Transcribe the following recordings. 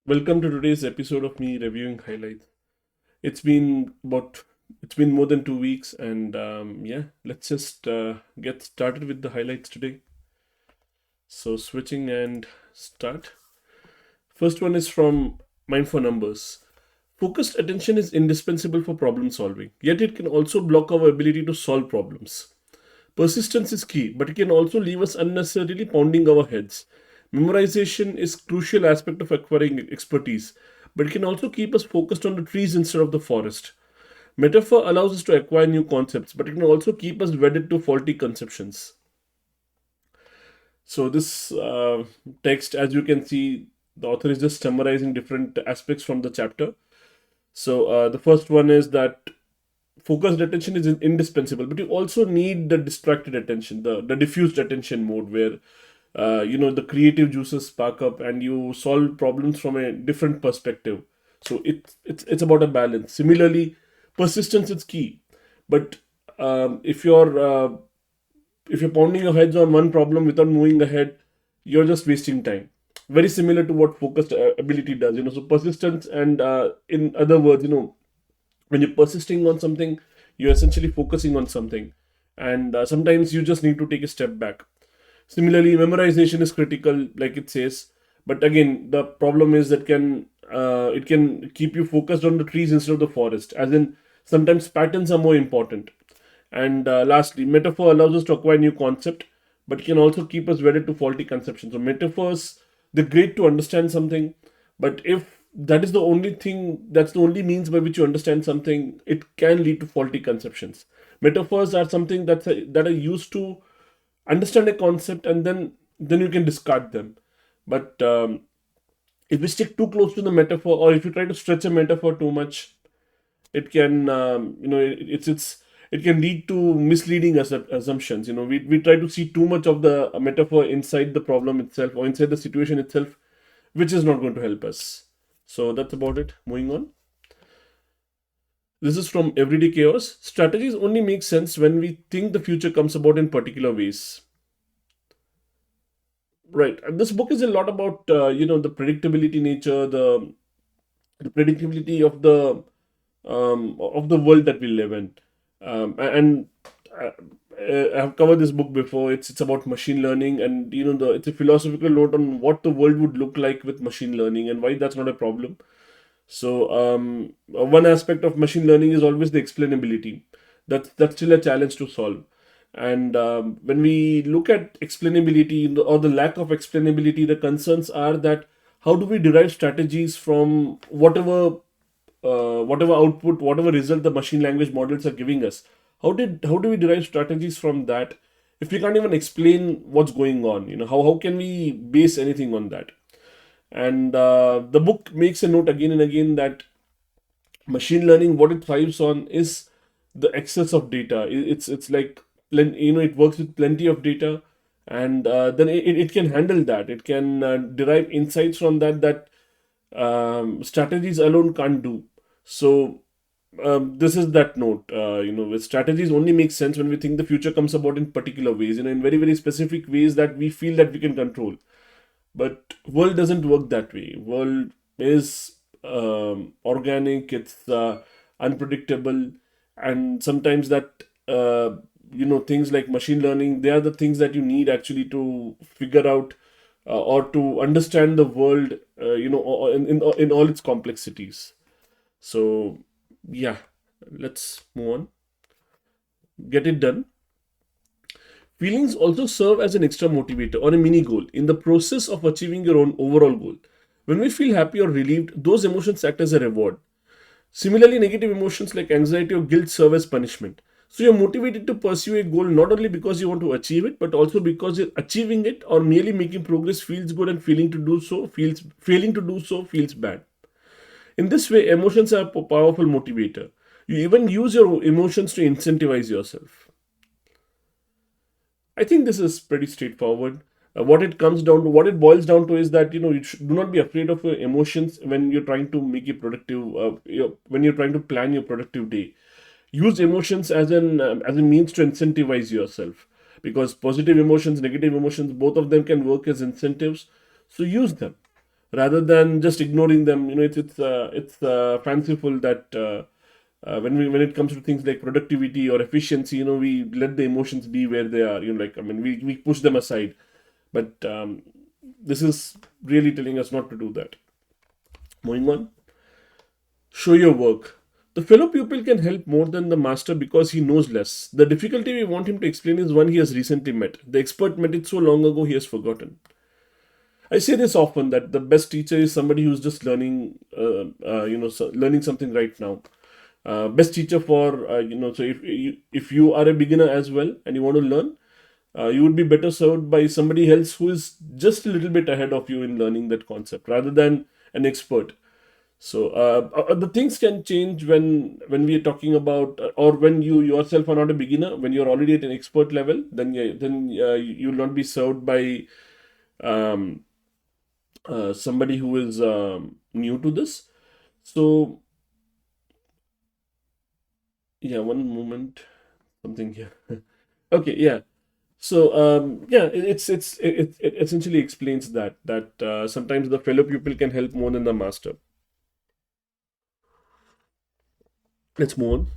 Welcome to today's episode of me reviewing highlights. It's been about it's been more than 2 weeks, and yeah, let's just get started with the highlights today. So switching and start. First one is from Mind for Numbers. Focused attention is indispensable for problem solving, yet it can also block our ability to solve problems. Persistence is key, but it can also leave us unnecessarily pounding our heads. Memorization is crucial aspect of acquiring expertise, but it can also keep us focused on the trees instead of the forest. Metaphor allows us to acquire new concepts, but it can also keep us wedded to faulty conceptions. So this text, as you can see, the author is just summarizing different aspects from the chapter. So the first one is that focused attention is indispensable, but you also need the distracted attention, the diffused attention mode, where the creative juices spark up and you solve problems from a different perspective. So it's about a balance. Similarly, persistence is key, but if you're pounding your heads on one problem without moving ahead, you're just wasting time. Very similar to what focused ability does. So persistence, and in other words, when you're persisting on something, you're essentially focusing on something, and sometimes you just need to take a step back. Similarly, memorization is critical, like it says, but again, the problem is that it can keep you focused on the trees instead of the forest. As in, sometimes patterns are more important. And lastly, metaphor allows us to acquire new concept, but it can also keep us wedded to faulty conceptions. So metaphors, they're great to understand something, but if that is the only thing, that's the only means by which you understand something, it can lead to faulty conceptions. Metaphors are something that are used to understand a concept, and then you can discard them. But if we stick too close to the metaphor, or if you try to stretch a metaphor too much, it can it can lead to misleading assumptions. We try to see too much of the metaphor inside the problem itself or inside the situation itself, which is not going to help us. So that's about it. Moving on. This is from Everyday Chaos. Strategies only make sense when we think the future comes about in particular ways. Right. And this book is a lot about the predictability nature, the predictability of the world that we live in. And uh, I have covered this book before. It's about machine learning, and it's a philosophical note on what the world would look like with machine learning and why that's not a problem. So one aspect of machine learning is always the explainability. That's still a challenge to solve. And when we look at explainability or the lack of explainability, the concerns are that how do we derive strategies from whatever output, whatever result the machine language models are giving us? How do we derive strategies from that if we can't even explain what's going on? How can we base anything on that? And the book makes a note again and again that machine learning, what it thrives on is the excess of data. It's like it works with plenty of data, and then it can handle that. It can derive insights from that strategies alone can't do. So this is that note. With strategies only make sense when we think the future comes about in particular ways, in very, very specific ways that we feel that we can control. But world doesn't work that way. World is organic. It's unpredictable, and sometimes that things like machine learning, they are the things that you need actually to figure out or to understand the world. In all its complexities. So yeah, let's move on. Get it done. Feelings also serve as an extra motivator or a mini goal in the process of achieving your own overall goal. When we feel happy or relieved, those emotions act as a reward. Similarly, negative emotions like anxiety or guilt serve as punishment. So you're motivated to pursue a goal not only because you want to achieve it, but also because you're achieving it or merely making progress feels good, and failing to do so feels bad. In this way, emotions are a powerful motivator. You even use your emotions to incentivize yourself. I think this is pretty straightforward. What it boils down to is that do not be afraid of your emotions when you're trying to make a productive, when you're trying to plan your productive day. Use emotions as a means to incentivize yourself, because positive emotions, negative emotions, both of them can work as incentives. So use them. rather than just ignoring them. It's fanciful that when it comes to things like productivity or efficiency, we let the emotions be where they are. Like, I mean, we push them aside. But this is really telling us not to do that. Moving on, show your work. The fellow pupil can help more than the master because he knows less. The difficulty we want him to explain is one he has recently met. The expert met it so long ago he has forgotten. I say this often that the best teacher is somebody who's just learning, learning something right now. Best teacher for so if you are a beginner as well and you want to learn, you would be better served by somebody else who is just a little bit ahead of you in learning that concept rather than an expert. So the things can change when we are talking about, or when you yourself are not a beginner. When you're already at an expert level, then you will not be served by um, somebody who is new to this. So yeah, one moment, something here. Okay, yeah. So yeah, it essentially explains that sometimes the fellow pupil can help more than the master. Let's move on.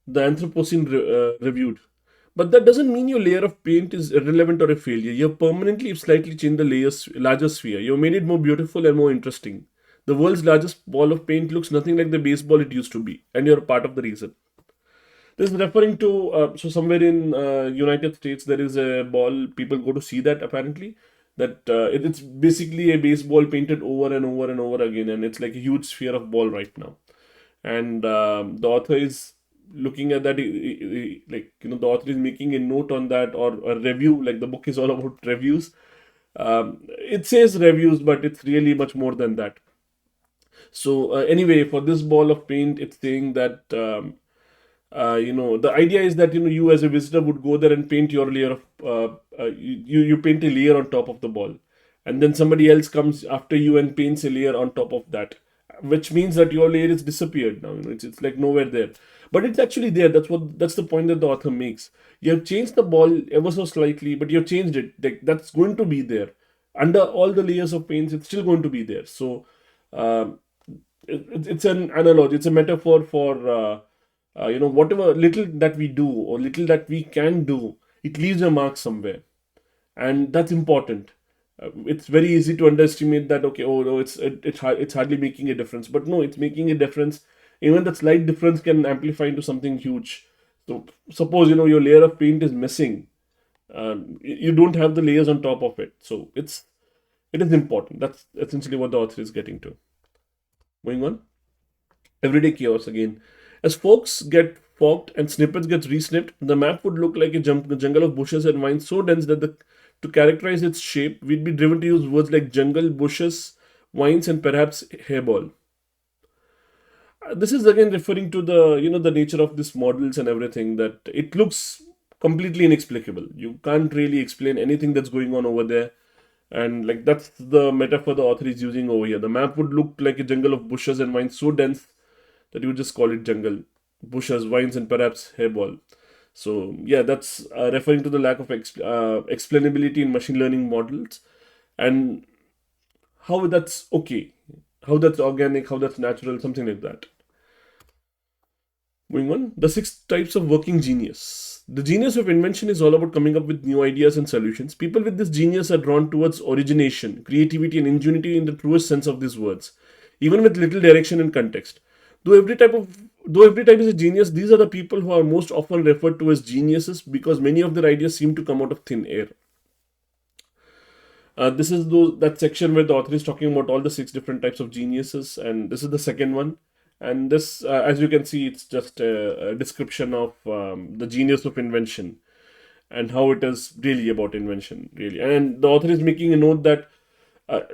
The Anthropocene reviewed. But that doesn't mean your layer of paint is irrelevant or a failure. You've permanently, if slightly, changed the layer's larger sphere. You've made it more beautiful and more interesting. The world's largest ball of paint looks nothing like the baseball it used to be, and you're a part of the reason. This is referring to so somewhere in United States there is a ball. People go to see that apparently. That it's basically a baseball painted over and over and over again, and it's like a huge sphere of ball right now. And the author is looking at that, like, the author is making a note on that, or a review. Like, the book is all about reviews. It says reviews, but it's really much more than that. So anyway, for this ball of paint, it's saying that the idea is that you as a visitor would go there and paint your layer of you paint a layer on top of the ball, and then somebody else comes after you and paints a layer on top of that, which means that your layer is disappeared now. It's like nowhere there, but it's actually there. That's the point that the author makes. You have changed the ball ever so slightly, but you have changed it. Like, that's going to be there under all the layers of paints. It's still going to be there. So um, it's an analogy. It's a metaphor for whatever little that we do or little that we can do, it leaves a mark somewhere, and that's important. It's very easy to underestimate that. Okay, oh no, it's hardly making a difference, but no, it's making a difference. Even that slight difference can amplify into something huge. So suppose your layer of paint is missing. You don't have the layers on top of it, so it is important. That's essentially what the author is getting to. Moving on. Everyday chaos again. As forks get forked and snippets get resnipped, the map would look like a jungle of bushes and vines so dense that to characterize its shape, we'd be driven to use words like jungle, bushes, vines, and perhaps hairball. This is again referring to the nature of these models and everything, that it looks completely inexplicable. You can't really explain anything that's going on over there. And like, that's the metaphor the author is using over here. The map would look like a jungle of bushes and vines so dense that you would just call it jungle, bushes, vines, and perhaps hairball. So yeah, that's referring to the lack of explainability in machine learning models, and how that's okay, how that's organic, how that's natural, something like that. Moving on, the six types of working genius. The genius of invention is all about coming up with new ideas and solutions. People with this genius are drawn towards origination, creativity, and ingenuity in the truest sense of these words, even with little direction and context. Though every type of though every type is a genius, these are the people who are most often referred to as geniuses because many of their ideas seem to come out of thin air. This is that section where the author is talking about all the six different types of geniuses, and this is the second one. And this, as you can see, it's just a description of the genius of invention and how it is really about invention, really. And the author is making a note that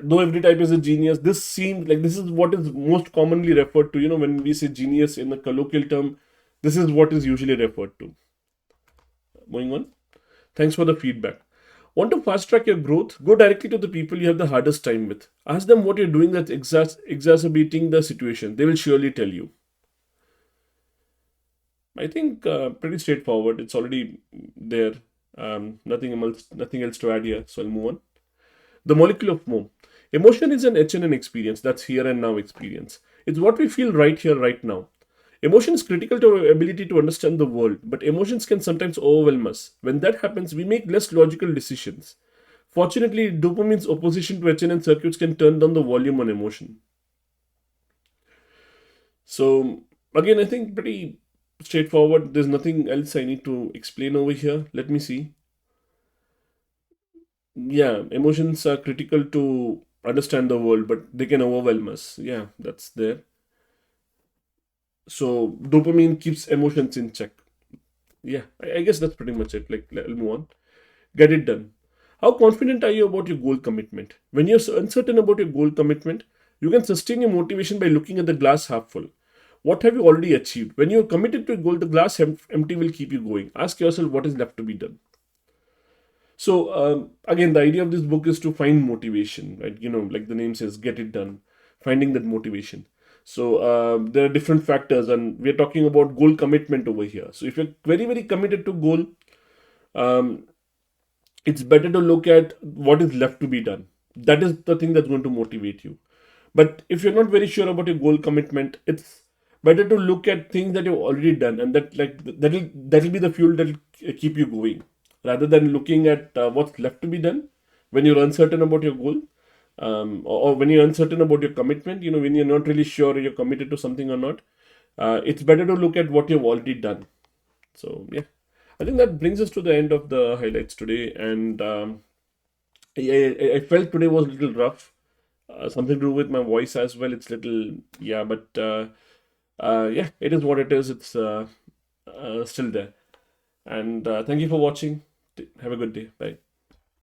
though every type is a genius, this seems like this is what is most commonly referred to. When we say genius in a colloquial term, this is what is usually referred to. Moving on. Thanks for the feedback. Want to fast track your growth? Go directly to the people you have the hardest time with. Ask them what you're doing that's exacerbating the situation. They will surely tell you. I think pretty straightforward. It's already there. Nothing else to add here. So I'll move on. The molecule of more. Emotion is an HNN experience, that's here and now experience. It's what we feel right here, right now. Emotion is critical to our ability to understand the world, but emotions can sometimes overwhelm us. When that happens, we make less logical decisions. Fortunately, dopamine's opposition to HNN circuits can turn down the volume on emotion. So, again, I think pretty straightforward. There's nothing else I need to explain over here. Let me see. Yeah, emotions are critical to understand the world, but they can overwhelm us. Yeah, that's there. So, dopamine keeps emotions in check. Yeah, I guess that's pretty much it. Like, let's move on. Get it done. How confident are you about your goal commitment? When you're uncertain about your goal commitment, you can sustain your motivation by looking at the glass half full. What have you already achieved? When you're committed to a goal, the glass empty will keep you going. Ask yourself what is left to be done. So, again, the idea of this book is to find motivation, right? Like the name says, get it done, finding that motivation. So, there are different factors, and we're talking about goal commitment over here. So, if you're very, very committed to goal, um, it's better to look at what is left to be done. That is the thing that's going to motivate you. But if you're not very sure about your goal commitment, it's better to look at things that you've already done, and that'll be the fuel that'll keep you going, rather than looking at what's left to be done when you're uncertain about your goal, or when you're uncertain about your commitment. When you're not really sure you're committed to something or not, it's better to look at what you've already done. So yeah, I think that brings us to the end of the highlights today, and I felt today was a little rough, something to do with my voice as well. It's little, yeah, but yeah, it is what it is. It's still there. And thank you for watching. Have a good day. Bye.